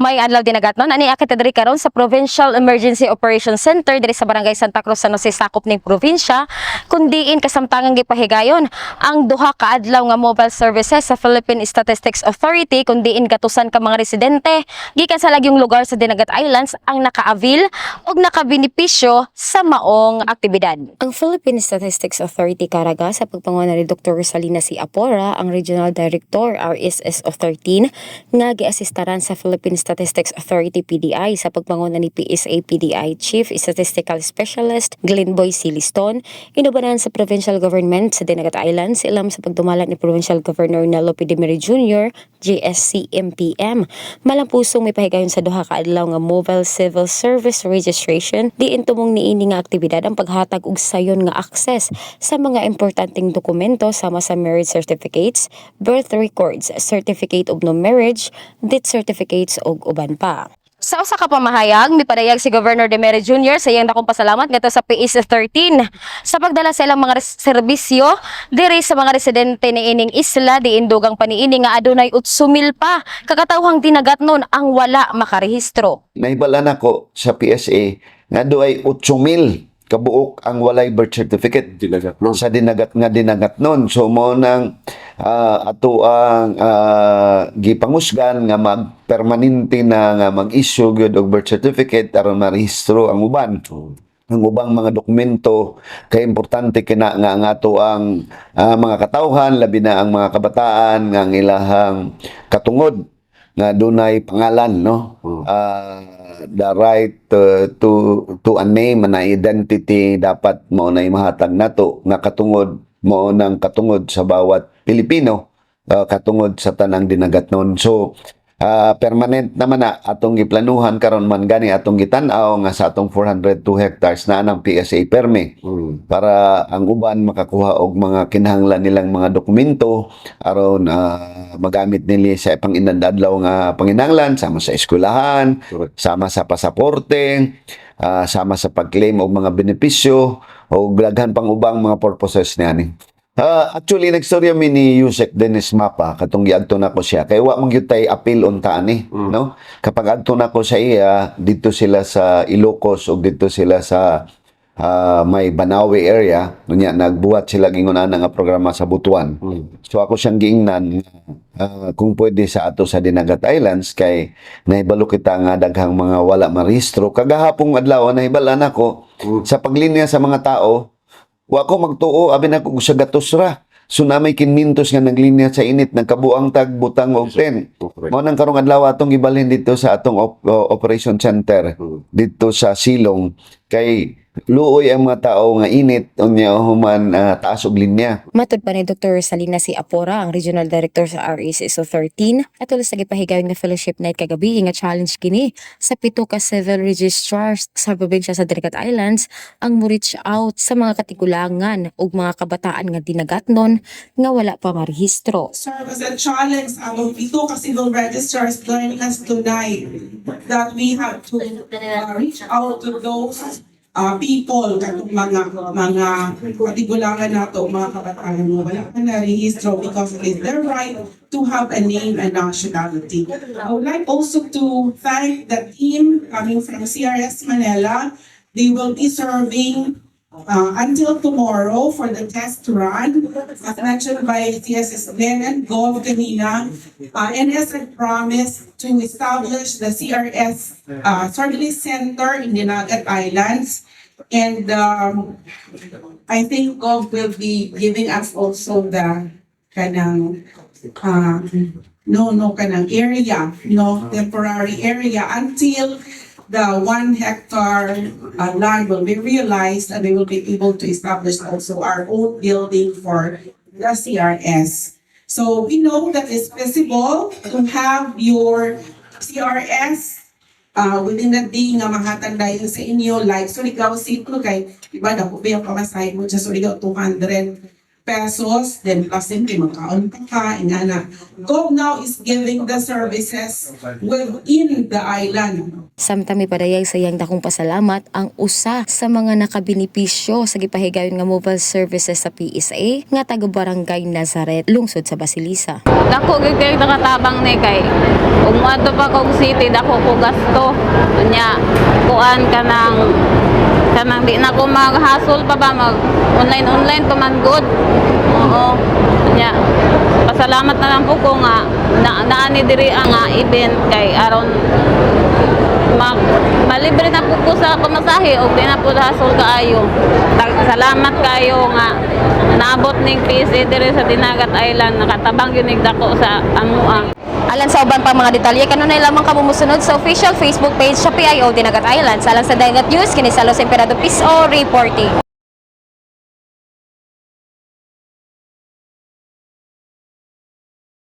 may adlaw dinagatnon ani akit diri karon sa Provincial Emergency Operations Center diri sa Barangay Santa Cruz San Jose sakop ning probinsya kundiin kasamtangan gipahigayon ang duha ka adlaw nga mobile services sa Philippine Statistics Authority kundiin gatusan ka mga residente gikan sa lagyong lugar sa Dinagat Islands ang naka-avail og nakabenepisyo sa maong aktibidad. Ang Philippine Statistics Authority karaga sa pagpanguha ni Dr. Rosalina C. Apora, ang Regional Director RSS of 13 nga giasistaran sa Philippine Statistics Authority PDI sa pagpanguna ni PSA PDI Chief Statistical Specialist Glenboy C. Liston, inubanan sa Provincial Government sa Dinagat Islands ilam sa pagdumalat ni Provincial Governor Nelo P. Dimiri Jr. GSC MPM. Malampusong may pahigayon sa duha ka adlaw nga mobile civil service registration diin tumong niini nga aktibidad ang paghatag og sayon nga access sa mga importanteng dokumento sama sa marriage certificates, birth records, certificate of no marriage, death certificates ug uban pa. Sa usa ka pamahayag, mipadayag si Governor Dimiri Jr. sa iyang dakong pasalamat ngadto sa PIS-13 sa pagdala sa ilang mga serbisyo diri sa mga residente ni ining isla diin dugang paniini nga adunay 8,000 pa kakatawhang dinagatnon ang wala makarehistro. Nahibalan ako sa PSA nga doay 8,000 kabuok ang walay birth certificate sa dinagat nun. So mo nang ato ang gipanghusgan nga magpermanente na nga mag-issue gyud og birth certificate aron marehistro ang uban. Ang ubang mga dokumento kay importante kina nga ang ato ang mga katawhan labi na ang mga kabataan nga ang ilahang katungod nga dunay pangalan, no? The right to a name and identity dapat mo na mahatag nato nga katungod mo nang katungod sa bawat Pilipino, katungod sa tanang dinagatnon. So permanent naman na atong giplanuhan karon man gani atong gitan-aw nga sa atong 402 hectares na anang PSA permi para ang uban makakuha og mga kinahanglan nilang mga dokumento aron magamit nila sa pang-inadadlaw nga panginahanglan sama sa eskwelahan, sama sa pasaporte, sama sa pag-claim og mga benepisyo o daghan pang ubang mga purposes niani. Actually, nagstorya mi ni Yusek Dennis Mapa, katong giadto na ko siya. Kaya wa man gyud tay appeal unta ani, no? Kapag adto na ko sa iya, dito sila sa Ilocos o dito sila sa may Banawe area, nunya nagbuhat sila gingon nga programa sa Butuan. So ako siyang giingnan kung pwede sa ato sa Dinagat Islands kay nahibalo kita nga daghang mga wala marehistro. Kagahapong adlaw nahibalan ako sa paglinya sa mga tao. Wa ko magtuo abi na ko sa gatos ra. So na may kinmintos nga naglinya sa init nagkabuang tag butang og 10. Mao nang karong adlaw atong ibalhin dito sa atong operation center dito sa Silong kay luoy ang mga tao nga init unya human taas og linya. Matud pa ni Dr. Rosalina C. Apora, ang Regional Director sa RSSO 13, at ulos sa gipahigayon nga fellowship night kagabi nga challenge kini sa 7 ka civil registrars sa probinsya sa Dinagat Islands ang mo-reach out sa mga katigulangan ug mga kabataan nga dinagatnon nga wala pa marehistro. Serve as a challenge ang ito ka civil registrars learning us tonight that we have to reach out to those people katong mga katigulangan nato mga kabataan mo wala pa na rehistro because it is their right to have a name and nationality. I would like also to thank the team coming from CRS Manila. They will be serving until tomorrow for the test run. As mentioned by CSS Glenn and Gov kanina, NS had promised to establish the CRS Service Center in Dinagat Islands. And I think Gov will be giving us also the kanang kanang area, temporary area until the 1 hectare land will be realized and we will be able to establish also our own building for the CRS. So we know that it's feasible to have your CRS within the day nga mahatag dahil sa inyo like Surigao City kay iba na po ba yung pamasahe mo sa Surigao 200 pesos, then plus simple magkaon pa ka, inana. Go Now is giving the services within the island. Samtami padayag sa iyang dakong pasalamat ang usa sa mga nakabinipisyo sa gipahigayon nga mobile services sa PSA nga taga Barangay Nazaret, lungsod sa Basilisa. Dako gyud kay nakatabang ni kay ug moadto pa kog city dako ko gasto nya kuan kanang di na ko maghasol pa ba mag online pa man good. Oo nya pasalamat na lang po ko nga naani diri ang event kay aron malibre na po ko sa pamasahe ug di na po hasol kaayo. Salamat kayo nga naabot ning PSA diri sa Dinagat Island, nakatabang yun ning dako sa amuang. Alan sa uban pang mga detalye kanunay lamang kamumusunod sa official Facebook page sa PIO Dinagat Island. Sa alang sa Dagat News kini sa Los Emperador Piso reporting.